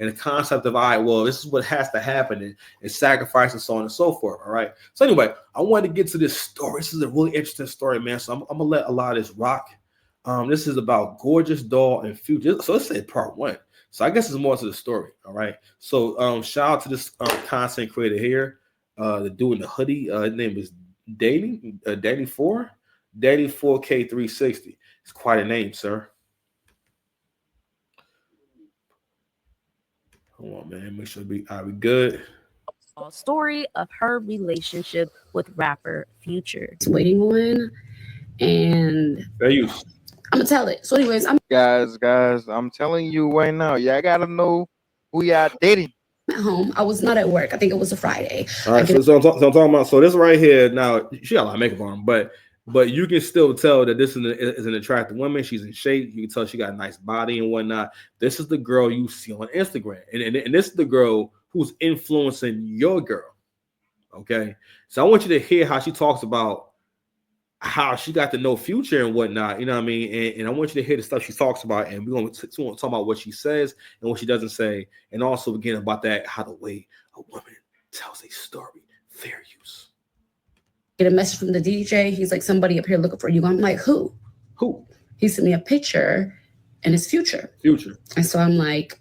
and the concept of, all right, well, this is what has to happen, and sacrifice and so on and so forth. All right. So anyway, I wanted to get to this story. This is a really interesting story, man. So I'm gonna let a lot of this rock. This is about Gorgeous Doll and Future. So let's say part one. So I guess it's more to the story. All right. So shout out to this content creator here, the dude in the hoodie. His name is Danny 4K360. It's quite a name, sir. Hold on, man. Make sure we good. Story of her relationship with rapper Future. It's waiting on, and I'm gonna tell it. So, anyways, guys, I'm telling you right now, y'all gotta know who y'all dating. At home. I was not at work. I think it was a Friday. All right, so I'm talking about. So this right here now, she got a lot of makeup on, but you can still tell that this is an attractive woman. She's in shape. You can tell she got a nice body and whatnot. This is the girl you see on Instagram, and this is the girl who's influencing your girl. Okay, so I want you to hear how she talks about how she got to know Future and whatnot. You know what I mean? And I want you to hear the stuff she talks about, and we're going to talk about what she says and what she doesn't say, and also again about that, how the way a woman tells a story, fair use. Get a message from the DJ. He's like, somebody up here looking for you. I'm like, who? He sent me a picture, and it's Future. And so I'm like,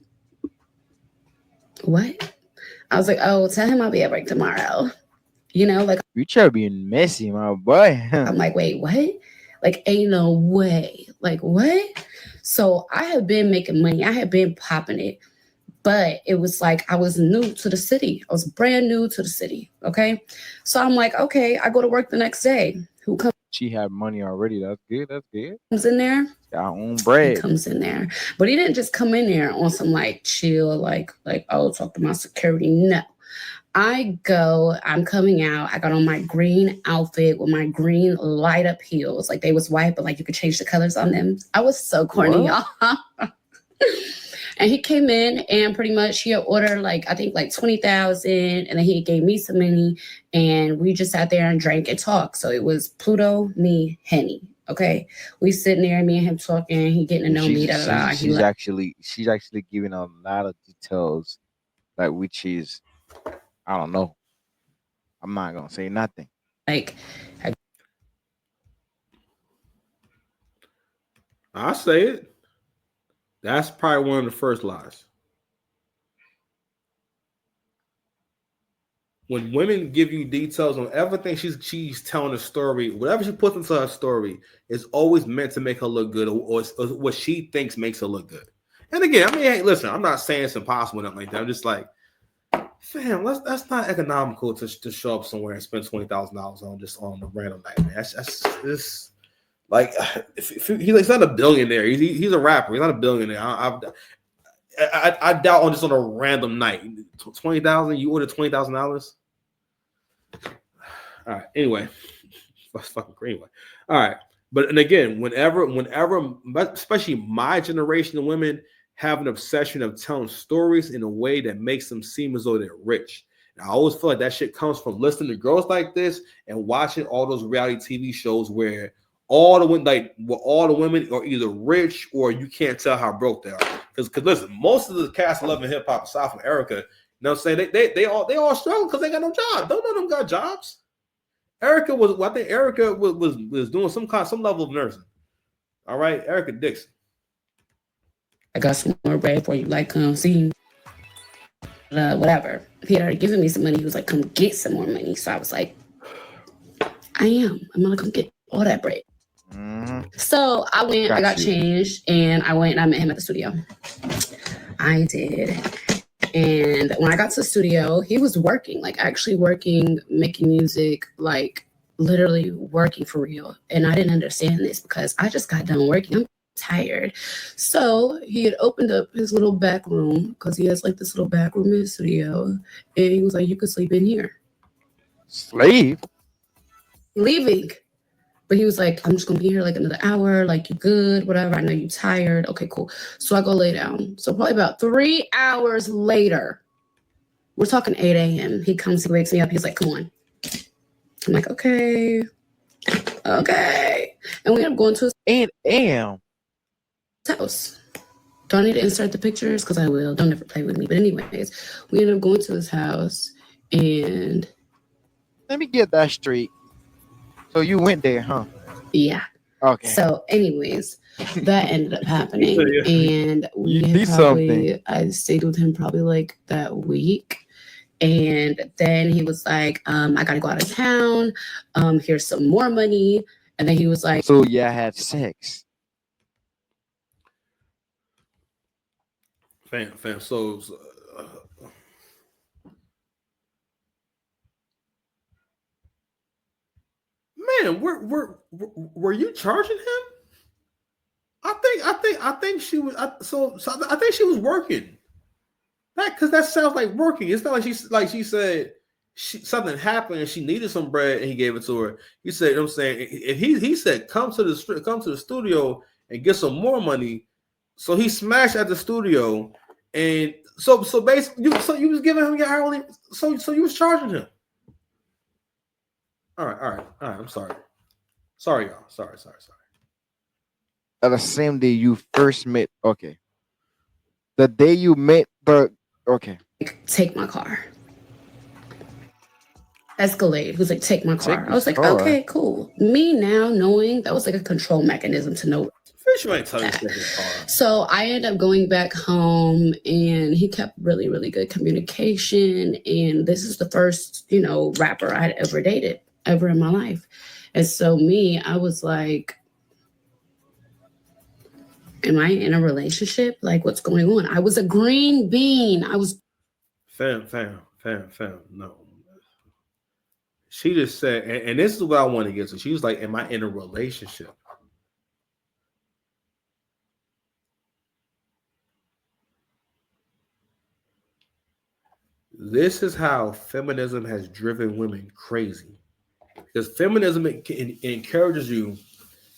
what? I was like, oh, tell him I'll be at work tomorrow. You know, like, Future being messy, my boy. I'm like, wait, what? Like, ain't no way. Like, what? So I have been making money. I have been popping it. But it was like I was new to the city. I was brand new to the city. Okay. So I'm like, okay, I go to work the next day. Who comes? She had money already. That's good. Comes in there. Got own bread. He comes in there. But he didn't just come in there on some like chill, like, oh, talk to my security. No. I'm coming out. I got on my green outfit with my green light up heels. Like they was white, but like you could change the colors on them. I was so corny, y'all. And he came in and pretty much he had ordered like, I think like 20,000. And then he gave me some money and we just sat there and drank and talked. So it was Pluto, me, Henny. Okay. We sitting there, me and him talking, he getting to know me. She's actually giving a lot of details, like which is, I don't know. I'm not going to say nothing. Like, I'll say it. That's probably one of the first lies. When women give you details on everything she's telling a story, whatever she puts into her story is always meant to make her look good, or what she thinks makes her look good. And again, I mean, hey, listen, I'm not saying it's impossible, nothing like that. I'm just like, fam, that's not economical to show up somewhere and spend $20,000 on a random night, man. That's like, he's not a billionaire. He's a rapper. He's not a billionaire. I doubt on just on a random night. 20,000. You ordered $20,000. All right. Anyway, that's fucking crazy. Anyway. All right. But and again, whenever, especially my generation of women have an obsession of telling stories in a way that makes them seem as though they're rich. And I always feel like that shit comes from listening to girls like this and watching all those reality TV shows where all the women are either rich or you can't tell how broke they are. Because listen, most of the cast of Love and Hip Hop aside from Erica, you know what I'm saying, they all struggle because they got no job. Don't know them got jobs. I think Erica was doing some level of nursing. All right, Erica Dixon. I got some more bread for you. Like, come see. Whatever. He had already given me some money. He was like, come get some more money. So I was like, I'm gonna come get all that bread. So I went, I got changed, and I went and I met him at the studio. I did. And when I got to the studio, he was working, like actually working, making music, like literally working for real. And I didn't understand this because I just got done working. I'm tired. So he had opened up his little back room because he has like this little back room in the studio. And he was like, you could sleep in here. Leaving. But he was like, I'm just going to be here like another hour. Like, you good, whatever. I know you're tired. Okay, cool. So I go lay down. So probably about 3 hours later, we're talking 8 a.m. He comes, he wakes me up. He's like, come on. I'm like, okay. And we end up going to his a.m. house. Do I need to insert the pictures? Because I will. Don't ever play with me. But anyways, we ended up going to his house and Let me get that straight. So you went there, huh? yeah. Okay. So anyways, that ended up happening. And I stayed with him probably like that week. And then he was like, I gotta go out of town. Here's some more money. And then he was like, so yeah, I had sex. Fam. So man, were you charging him? I think she was. I think she was working. Because that sounds like working. It's not like she said something happened and she needed some bread and he gave it to her. He said, I'm saying, if he said come to the studio and get some more money. So he smashed at the studio, and so basically, you was giving him your hourly. So you was charging him. All right. I'm sorry. Sorry, y'all. Sorry. At the same day you first met. Okay. The day you met the. Okay. Take my car. Escalade. He was like, take my car. I was like, okay, cool. Me now knowing that was like a control mechanism to know. So I ended up going back home and he kept really, really good communication. And this is the first, rapper I had ever dated ever in my life. And so I was like, am I in a relationship? Like, what's going on? I was a green bean. I was. Fam. No. She just said, and this is what I want to get to. She was like, am I in a relationship? This is how feminism has driven women crazy. Because feminism encourages you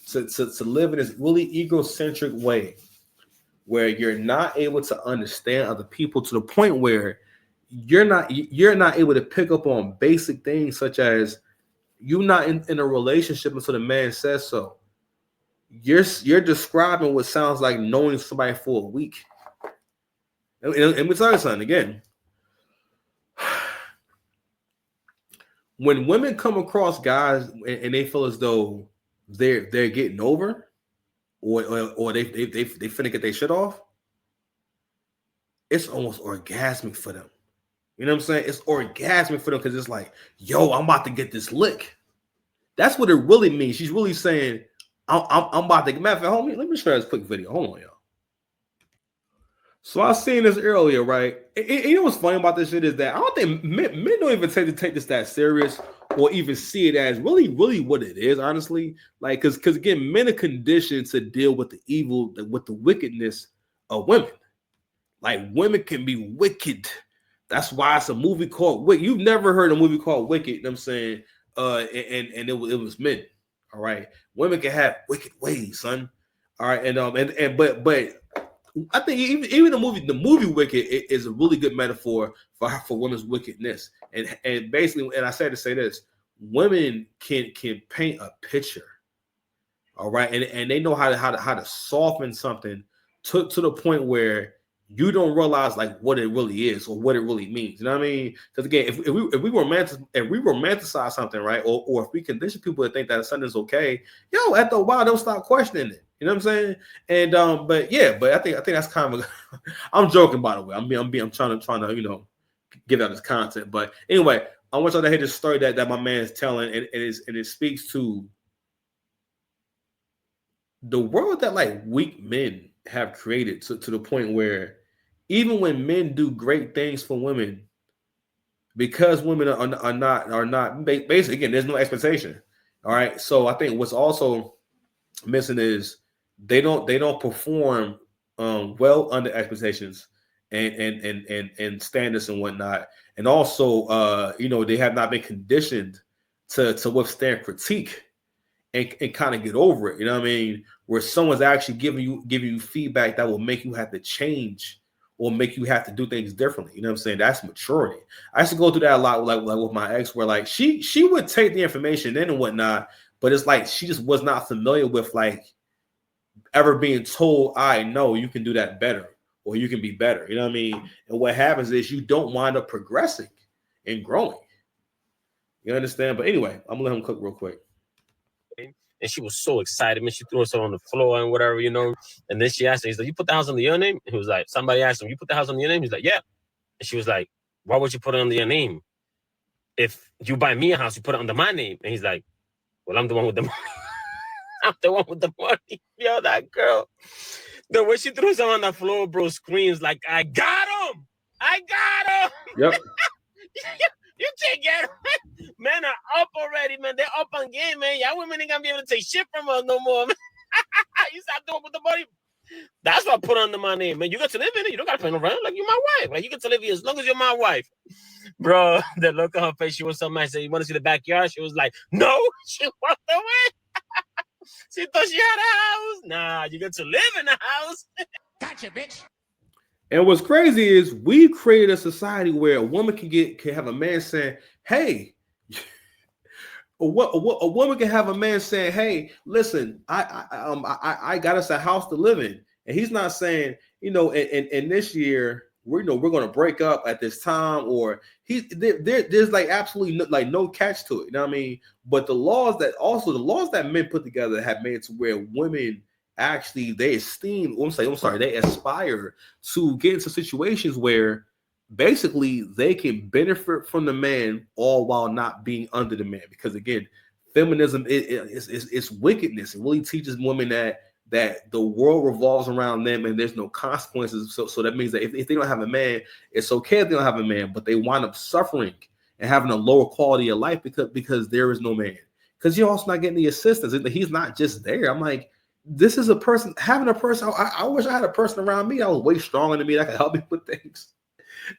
to live in this really egocentric way where you're not able to understand other people to the point where you're not able to pick up on basic things such as you're not in a relationship until the man says so. You're describing what sounds like knowing somebody for a week. And let me tell you something again. When women come across guys and they feel as though they're getting over, or they finna get their shit off, it's almost orgasmic for them. You know what I'm saying? It's orgasmic for them because it's like, yo, I'm about to get this lick. That's what it really means. She's really saying, I'm about to get. Matter of fact, homie, let me show you this quick video. Hold on, y'all. So I seen this earlier, right? You know what's funny about this shit is that I don't think men don't even take this that serious or even see it as really what it is, honestly. Like, because again, men are conditioned to deal with the evil, with the wickedness of women. Like, women can be wicked. That's why it's a movie called Wicked. You've never heard a movie called Wicked, you know what I'm saying? And it was men. All right. Women can have wicked ways, son. All right. But I think even the movie Wicked is a really good metaphor for women's wickedness. And basically, and I said to say this, women can paint a picture. All right. And they know how to soften something to the point where you don't realize like what it really is or what it really means. You know what I mean? Because again, if we romanticize something, right, or if we condition people to think that something is okay, after a while they'll stop questioning it. You know what I'm saying? And but I think that's kind of I'm joking, by the way. I'm trying to give out this content. But anyway, I want y'all to hear this story that my man is telling, and it speaks to the world that like weak men have created to the point where even when men do great things for women, because women are not basically, again, there's no expectation. All right. So I think what's also missing is they don't perform well under expectations and standards and whatnot. And also they have not been conditioned to withstand critique and kind of get over it. You know what I mean? Where someone's actually giving you feedback that will make you have to change or make you have to do things differently. You know what I'm saying? That's maturity. I used to go through that a lot, like with my ex, where like she would take the information in and whatnot, but it's like she just was not familiar with like ever being told, I know you can do that better or you can be better. You know what I mean? And what happens is you don't wind up progressing and growing. You understand? But anyway, I'm gonna let him cook real quick. And she was so excited, man. She threw herself on the floor and whatever, you know. And then she asked him, he's like, you put the house under your name? And he was like, somebody asked him, you put the house under your name? He's like, yeah. And she was like, why would you put it under your name? If you buy me a house, you put it under my name. And he's like, well, I'm the one with the money. I'm the one with the money. Yo, that girl. The way she threw herself on the floor, bro, screams like, I got him. I got him. Yep. You can't get him. Men are up already, man. They're up on game, man. Y'all women ain't gonna be able to take shit from us no more, man. You stop doing with the money. That's what I put under my name, man. You got to live in it. You don't got to play around. Like, you're my wife. Like, you get to live here as long as you're my wife. Bro, the look on her face, she was so mad. I said, you want to see the backyard? She was like, no. She walked away. She thought she had a house. Nah, you get to live in the house. Gotcha, bitch. And what's crazy is we created a society where a woman can have a man saying, hey, a woman can have a man saying, hey, listen, I got us a house to live in. And he's not saying, you know, in this year, we're going to break up at this time, or there's like absolutely no catch to it. You know what I mean? But the laws that men put together have made it to where women actually they aspire to get into situations where basically they can benefit from the man all while not being under the man. Because again, feminism is wickedness. It really teaches women that the world revolves around them and there's no consequences. So that means that if they don't have a man, it's okay if they don't have a man, but they wind up suffering and having a lower quality of life because there is no man. Because you're also not getting the assistance. He's not just there. I'm like, this is a person having a person. I wish I had a person around me that was way stronger than me that could help me with things.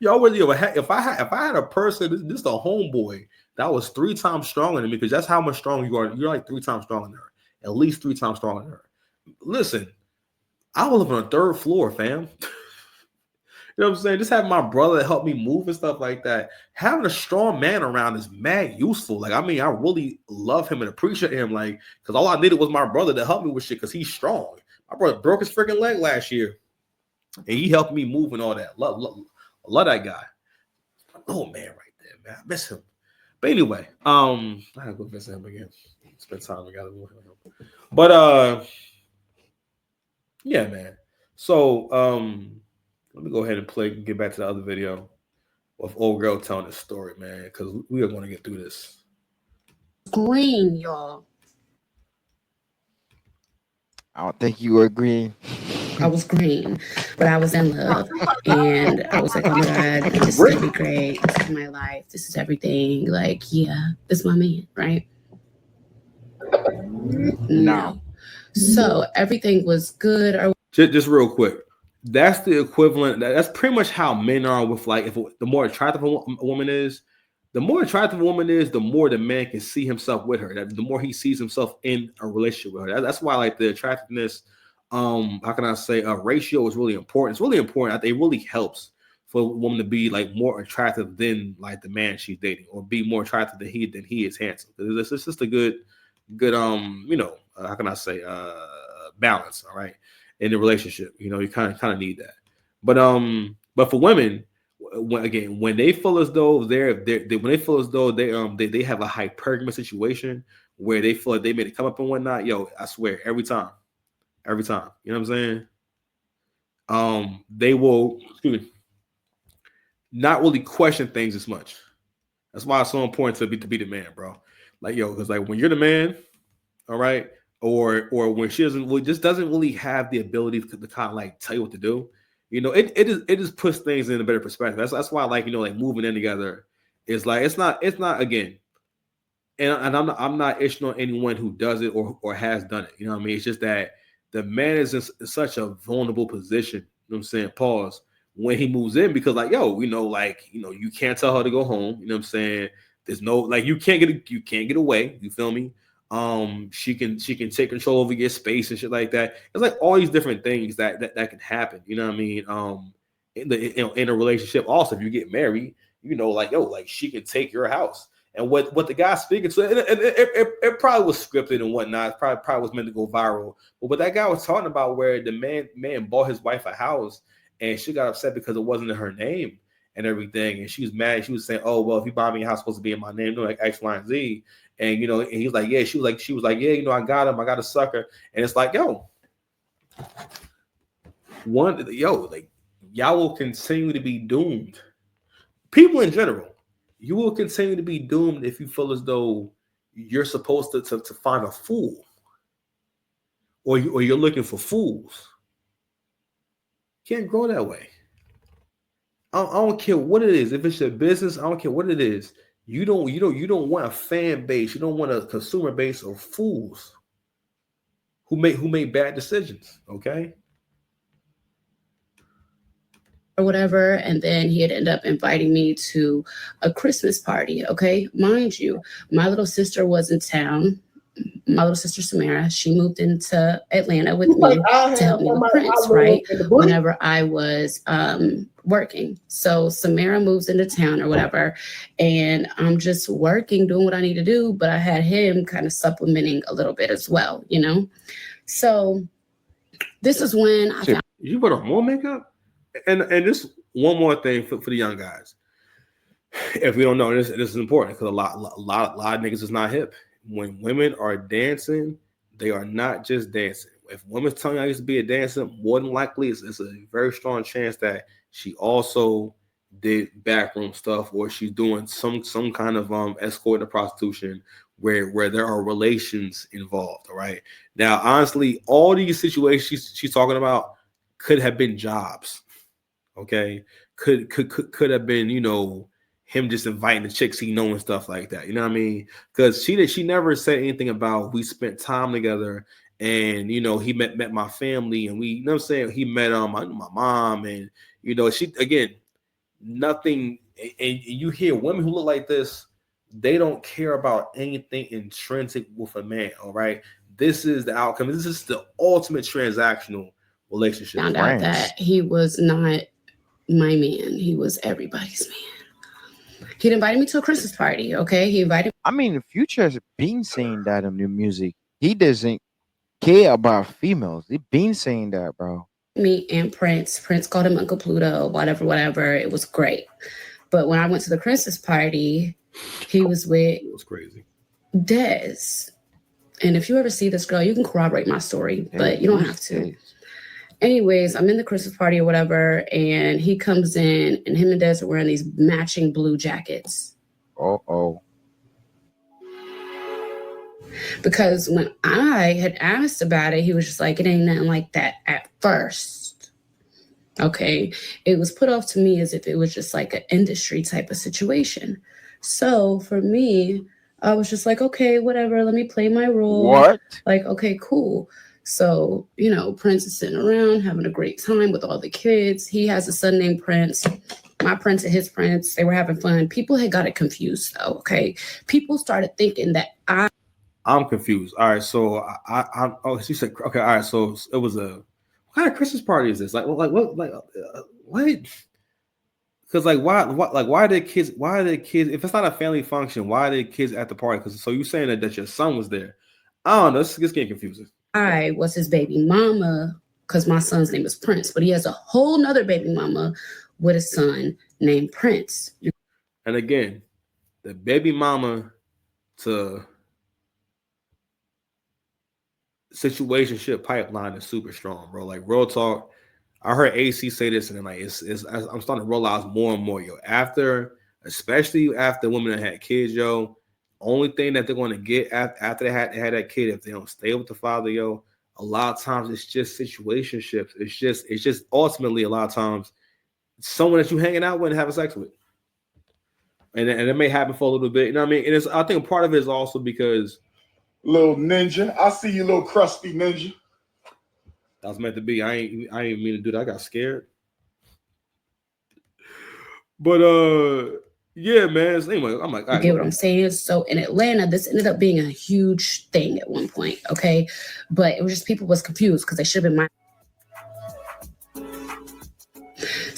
If I had a person, this is a homeboy that was 3 times stronger than me, because that's how much stronger you are. You're like 3 times stronger than her, at least 3 times stronger than her. Listen, I will live on a 3rd floor, fam. You know what I'm saying? Just having my brother help me move and stuff like that. Having a strong man around is mad useful. Like, I mean, I really love him and appreciate him. Like, because all I needed was my brother to help me with shit because he's strong. My brother broke his freaking leg last year, and he helped me move and all that. Love that guy. Oh man, right there, man. I miss him. But anyway, I gotta go visit him again. Spend time together with him. But yeah, man. So let me go ahead and get back to the other video of old girl telling the story, man, because we are going to get through this. Green, y'all. I don't think you were green. I was green, but I was in love, and I was like, "Oh my God, this is gonna be great. This is my life. This is everything. Like, yeah, this is my man, right?" No. So everything was good. Or just real quick, that's the equivalent. That's pretty much how men are with, like, if the more attractive a woman is, the more attractive a woman is, the more the man can see himself with her. The more he sees himself in a relationship with her. That's why, like, the attractiveness, how can I say, a ratio is really important. It's really important. I think it really helps for a woman to be like more attractive than like the man she's dating, or be more attractive than he is handsome. It's just a good, how can I say, balance. All right, in the relationship, you kind of need that. But for women, when they feel as though they have a hypergamous situation where they feel like they made it come up and whatnot, yo, I swear, every time, you know what I'm saying? They will, not really question things as much. That's why it's so important to be the man, bro. Like, yo, because like when you're the man, all right, or when she doesn't really have the ability to kind of like tell you what to do, it just puts things in a better perspective. That's why, like, like moving in together is like, it's not again, and I'm not ishing on anyone who does it or has done it. You know what I mean? It's just that the man is in such a vulnerable position. You know what I'm saying? Pause. When he moves in, because like, yo, you can't tell her to go home. You know what I'm saying? There's no, like, you can't get away. You feel me? She can take control over your space and shit like that. It's like all these different things that can happen. You know what I mean? In a relationship, also, if you get married, like, yo, like, she can take your house. And what the guy speaking to, and it probably was scripted and whatnot. It probably was meant to go viral. But what that guy was talking about, where the man bought his wife a house, and she got upset because it wasn't in her name and everything, and she was mad. She was saying, "Oh well, if you buy me a house, it's supposed to be in my name, like X, Y, and Z." And and he's like, "Yeah." She was like, "Yeah, I got him. I got a sucker." And it's like, like y'all will continue to be doomed. People in general. You will continue to be doomed if you feel as though you're supposed to find a fool, or you're looking for fools. Can't grow that way. I don't care what it is. If it's your business, I don't care what it is. You don't want a fan base. You don't want a consumer base of fools who make bad decisions. Okay. Or whatever, and then he had ended up inviting me to a Christmas party. Okay, mind you, my little sister was in town. My little sister Samara, she moved into Atlanta with me to help me with Prince, right? Whenever I was working. So Samara moves into town or whatever, and I'm just working, doing what I need to do, but I had him kind of supplementing a little bit as well, So this is when I found. You put on more makeup? And just one more thing for the young guys. If we don't know, this is important because a lot of niggas is not hip. When women are dancing, they are not just dancing. If women's telling you I used to be a dancer, more than likely it's a very strong chance that she also did backroom stuff, or she's doing some kind of escort or prostitution where there are relations involved. All right. Now, honestly, all these situations she's talking about could have been jobs. Okay, could have been, him just inviting the chicks he know and stuff like that. You know what I mean? Because she never said anything about we spent time together, and he met my family, and we, what I'm saying, he met my mom, and she, again, nothing. And you hear women who look like this, they don't care about anything intrinsic with a man. All right, this is the outcome. This is the ultimate transactional relationship. Found out that he was not my man. He was everybody's man. He'd invited me to a Christmas party. Okay, he invited. I mean, Future has been saying that in new music. He doesn't care about females. He's been saying that, bro. Me and Prince. Prince called him Uncle Pluto. Whatever. It was great. But when I went to the Christmas party, he was with. It was crazy. Dez. And if you ever see this girl, you can corroborate my story, but you don't have to. Anyways, I'm in the Christmas party or whatever, and he comes in, and him and Des are wearing these matching blue jackets. Oh. Because when I had asked about it, he was just like, it ain't nothing like that at first. Okay. It was put off to me as if it was just like an industry type of situation. So for me, I was just like, okay, whatever, let me play my role. What? Like, okay, cool. So, Prince is sitting around having a great time with all the kids. He has a son named Prince. My Prince and his Prince, they were having fun. People had got it confused, though, okay? People started thinking that I'm confused. All right, so she said, okay, all right, so it was what kind of Christmas party is this? What? Because why are the kids? If it's not a family function, why are the kids at the party? Because so you saying that your son was there? I don't know. This is getting confusing. I was his baby mama because my son's name is Prince, but he has a whole nother baby mama with a son named Prince. And again, the baby mama to situationship pipeline is super strong, bro. Like real talk. I heard AC say this, and then I'm starting to realize more and more, especially after women that had kids, only thing that they're going to get after they had that kid, if they don't stay with the father, a lot of times it's just situationships. It's just ultimately a lot of times someone that you hanging out with and having sex with, and it may happen for a little bit. You know what I mean? And I think part of it is also because little ninja, I see you, little crusty ninja. That was meant to be. I ain't mean to do that. I got scared. But yeah, man. Anyway, I'm like, you get what I'm saying? So in Atlanta, this ended up being a huge thing at one point, okay? But it was just people was confused because they should have been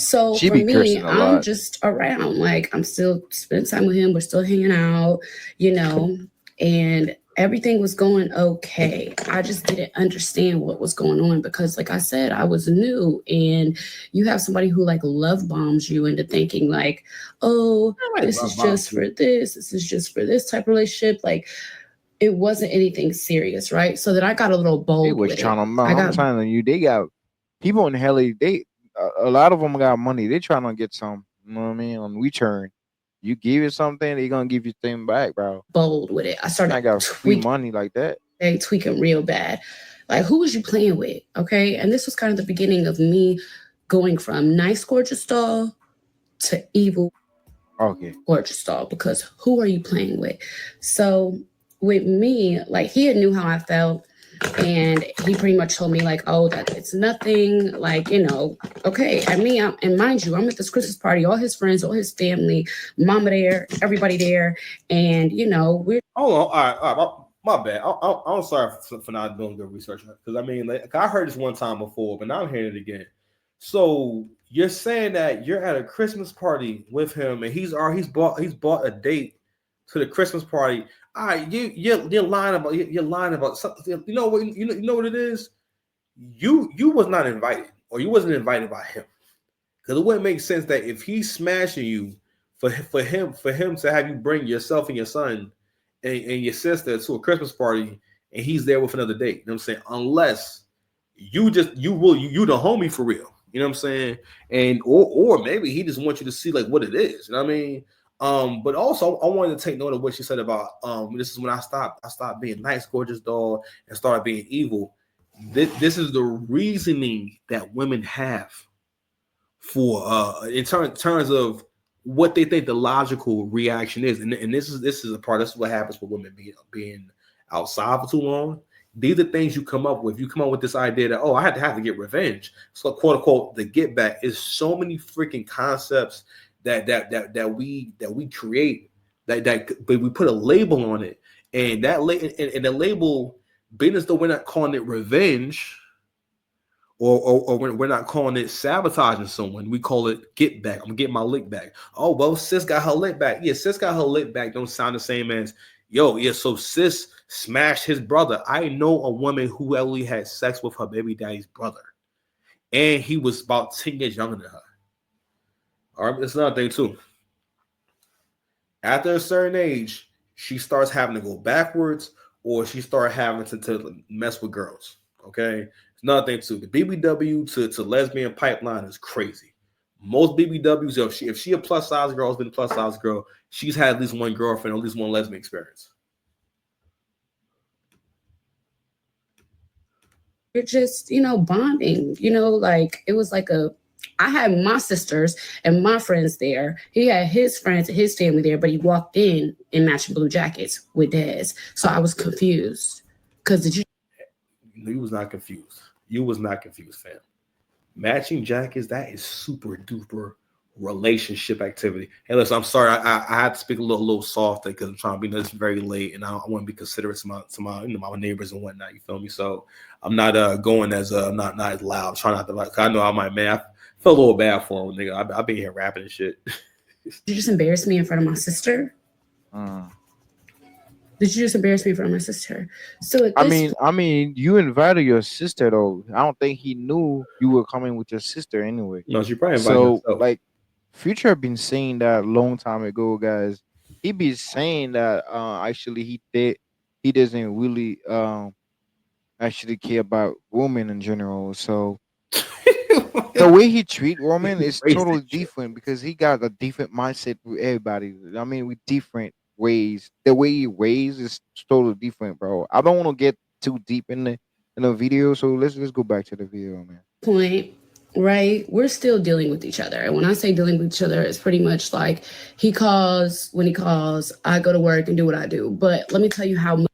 So She for be me, cursing a I'm lot. just around. Like I'm still spending time with him. We're still hanging out, you know, and everything was going okay. I just didn't understand what was going on because, like I said, I was new, and you have somebody who like love bombs you into thinking like, oh, this is just for this. This is just for this type of relationship. Like it wasn't anything serious, right? So then I got a little They bold was with trying it. to. I I'm got telling you, they got people in hell. They a lot of them got money. They trying to get some. You know what I mean? On return, you give it something, they gonna give you thing back, bro. bold with it. I I started got free money like that. tweaking real bad. Like, who was you playing with? Okay. And this was kind of the beginning of me going from nice, gorgeous doll to evil, Okay. gorgeous doll because who are you playing with? So, with me, like, he had knew how I felt. And he pretty much told me, like, oh, that it's nothing, like, you know, okay. And me, and mind you, I'm at this Christmas party, all his friends, all his family, mama there, everybody there. And, you know, we're. Hold on. All right. My bad. I'm sorry for not doing good research because I mean, like, I heard this one time before, but now I'm hearing it again. So you're saying that you're at a Christmas party with him, and he's bought a date to the Christmas party. All right, you're lying about something. You know what you know what it is. You was not invited, or you wasn't invited by him. Because it wouldn't make sense that if he's smashing you for him to have you bring yourself and your son and your sister to a Christmas party and he's there with another date. You know what I'm saying? Unless you the homie for real. You know what I'm saying? And or maybe he just wants you to see like what it is. You know what I mean? But also I wanted to take note of what she said about this is when I stopped being nice, gorgeous doll and started being evil. This is the reasoning that women have for in terms of what they think the logical reaction is, and this is a part. This is what happens with women being outside for too long. These are things you come up with. You come up with this idea that I had to get revenge. So quote unquote the get back is so many freaking concepts that we create but we put a label on it, and and the label being as though we're not calling it revenge or we're not calling it sabotaging someone. We call it get back. I'm getting my lick back. Oh, well, sis got her lick back. Yeah, sis got her lick back. Don't sound the same as, yo, yeah, so sis smashed his brother. I know a woman who actually had sex with her baby daddy's brother. And he was about 10 years younger than her. All right, that's another thing, too. After a certain age, she starts having to go backwards or she starts having to mess with girls. Okay? Another thing too, the BBW to lesbian pipeline is crazy. Most BBWs, if she a plus size girl, has been a plus size girl, she's had at least one girlfriend, or at least one lesbian experience. We're just, bonding, like it was like I had my sisters and my friends there. He had his friends and his family there, but he walked in matching blue jackets with dads. So I was confused. Because you was not confused. You was not confused, fam. Matching jackets, that is super duper relationship activity. Hey, listen, I'm sorry, I had to speak a little softer because I'm trying to be this very late, and I want to be considerate to my my neighbors and whatnot. You feel me? So I'm not going as not as loud. I'm trying not to like. I know I might, man. I feel a little bad for him, nigga. I've been here rapping and shit. You just embarrassed me in front of my sister. Did you just embarrass me in front of my sister? So I mean, you invited your sister though. I don't think he knew you were coming with your sister anyway. No, she probably invited herself. Like, Future been saying that a long time ago, guys. He be saying that actually he doesn't really actually care about women in general. So the way he treat women is totally different because he got a different mindset with everybody. I mean, with different ways. The way he weighs is totally different, bro. I don't want to get too deep in the video, so let's go back to the video, man. Point, right? We're still dealing with each other. And when I say dealing with each other, it's pretty much like he calls when he calls, I go to work and do what I do. But let me tell you how much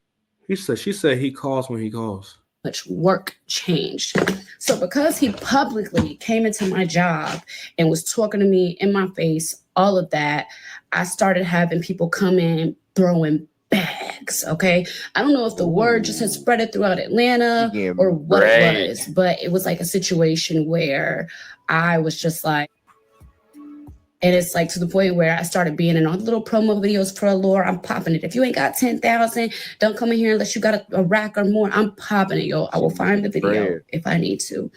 she said he calls when he calls. Much work changed. So because he publicly came into my job and was talking to me in my face, all of that, I started having people come in throwing bags. Okay. I don't know if the word just had spread it throughout Atlanta or what it was, but it was like a situation where I was just like, And it's like to the point where I started being in all the little promo videos for Allure. I'm popping it. If you ain't got 10,000, don't come in here unless you got a rack or more. I'm popping it, yo. I will find the video if I need to.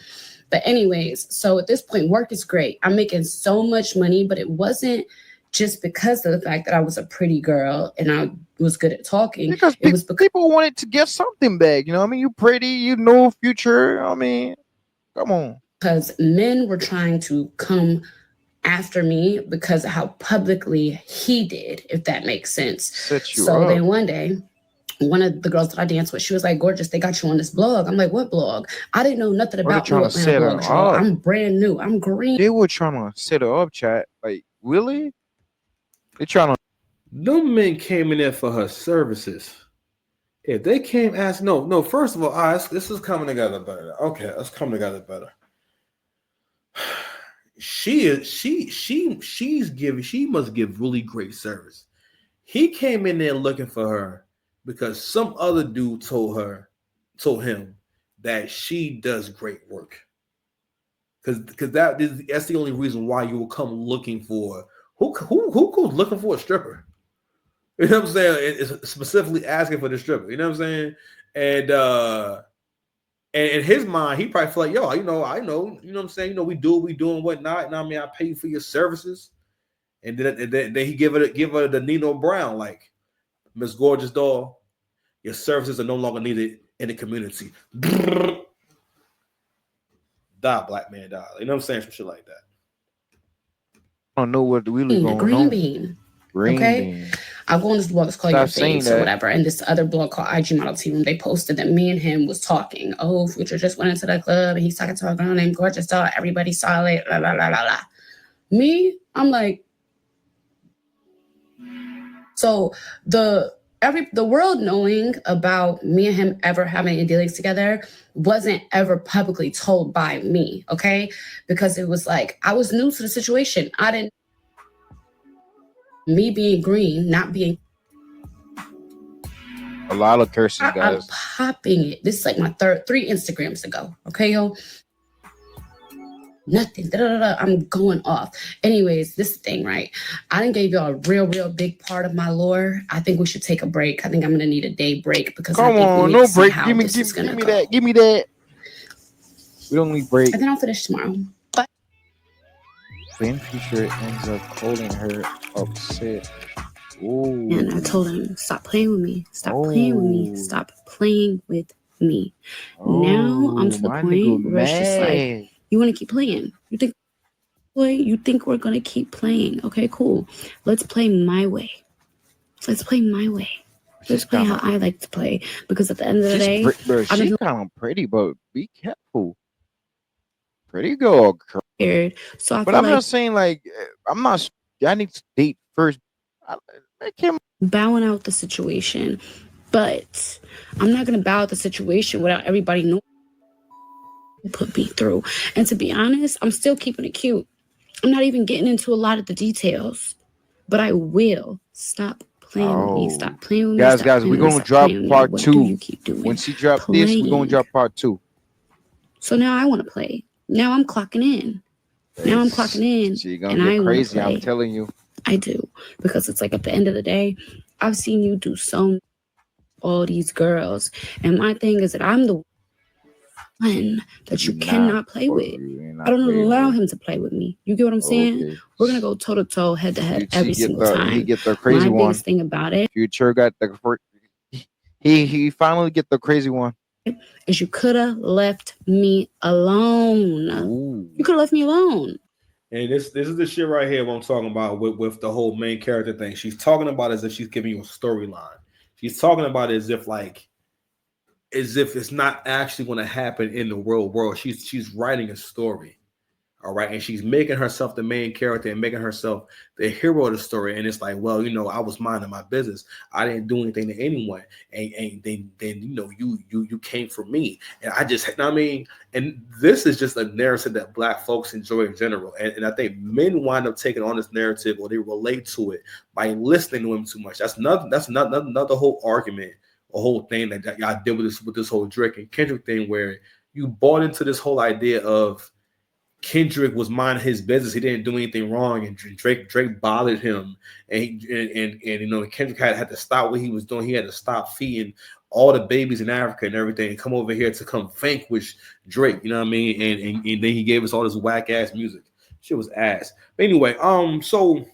But anyways, so at this point, work is great. I'm making so much money, but it wasn't just because of the fact that I was a pretty girl and I was good at talking. Because it was because people wanted to get something back. You know what I mean? You pretty, you know future. I mean, come on. Because men were trying to come after me because of how publicly he did, if that makes sense. So then one day, one of the girls that I danced with, she was like, "Gorgeous, they got you on this blog." I'm like, "What blog?" I didn't know nothing about Blue Atlanta blog, y'all. I'm brand new. I'm green. They were trying to set her up, chat. Like, really? They trying to. No men came in there for her services. If they came ask, no. First of all, this is coming together better. Okay, let's come together better. She must give really great service. He came in there looking for her because some other dude told him that she does great work. Because that's the only reason why you will come looking for who goes looking for a stripper. You know what I'm saying? It's specifically asking for the stripper. You know what I'm saying? And in his mind, he probably feel like, yo, I know, you know what I'm saying? You know, we do what we do and whatnot. And I mean, I pay you for your services. And then he give her the Nino Brown, like, Miss Gorgeous Doll, your services are no longer needed in the community. Die, black man, die. You know what I'm saying? Some shit like that. I don't know what really going on. Green bean. Bean. I'll go on this blog, it's called Your Face or whatever. And this other blog called IG Model Tea Room, they posted that me and him was talking. Oh, Future just went into the club and he's talking to a girl named Gorgeous Doll. Everybody saw it. La, la, la, la, la. Me, I'm like, so the world knowing about me and him ever having any dealings together wasn't ever publicly told by me, okay? Because it was like, I was new to the situation. Me being green, not being a lot of curses, guys. I'm popping it. This is like my 3 Instagrams ago. Okay, yo. Nothing. I'm going off. Anyways, this thing, right? I didn't give y'all a real big part of my lore. I think we should take a break. I think I'm gonna need a day break because Come I think on, we need no to see break. how Give me that. Give me that. We don't need break. And then I'll finish tomorrow. But then Future ends up calling her upset. Ooh. And I told him, stop playing with me. Stop playing with me. Stop playing with me. Now I'm to the point where it's just like, you want to keep playing? You think we're gonna keep playing? Okay, cool. Let's play my way. Let's play how I like to play. Because at the end of the day, she's kind of pretty, but be careful. Pretty girl. So but I'm not saying like I need to date first. Make him bowing out the situation, but I'm not gonna bow out the situation without everybody knowing put me through. And to be honest, I'm still keeping it cute. I'm not even getting into a lot of the details, but I will. Stop playing with me. Stop playing with me. Guys, we're gonna drop part 2. When she dropped this, we're gonna drop part 2. So now I want to play. Now I'm clocking in. She's gonna get crazy. I'm telling you. I do, because it's like at the end of the day, I've seen you do all these girls, and my thing is that I'm the one that you cannot play with. I don't allow him to play with me. You get what I'm saying? Okay. We're gonna go toe to toe, head to head every single time. He get the crazy one. My biggest thing about it, Future got the he finally get the crazy one. Is you could have left me alone. Ooh. You could have left me alone. And this is the shit right here what I'm talking about with the whole main character thing. She's talking about it as if she's giving you a storyline. She's talking about it as if it's not actually going to happen in the real world. She's writing a story. All right. And she's making herself the main character and making herself the hero of the story. And it's like, well, I was minding my business. I didn't do anything to anyone. And then you came for me. And I just, and this is just a narrative that Black folks enjoy in general. And I think men wind up taking on this narrative, or they relate to it by listening to him too much. That's another whole argument, a whole thing that y'all did with this whole Drake and Kendrick thing, where you bought into this whole idea of Kendrick was minding his business. He didn't do anything wrong, and Drake bothered him, and you know, Kendrick had to stop what he was doing. He had to stop feeding all the babies in Africa and everything, and come over here to come vanquish Drake. You know what I mean? And then he gave us all this whack ass music. Shit was ass. But anyway, so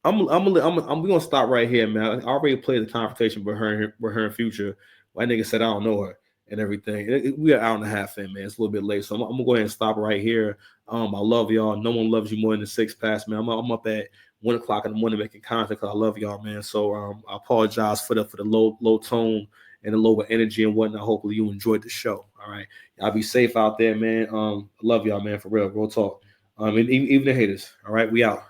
we gonna stop right here, man. I already played the confrontation with her and Future. My nigga said I don't know her and everything. We are an hour and a half in, man. It's a little bit late, so I'm gonna go ahead and stop right here. I love y'all. No one loves you more than the Six Pass, man. I'm up at 1 o'clock in the morning making content because I love y'all, man. So I apologize for the low tone and the lower energy and whatnot. Hopefully you enjoyed the show. All right, y'all be safe out there, man. I love y'all, man. For real talk. And even the haters. All right, we out.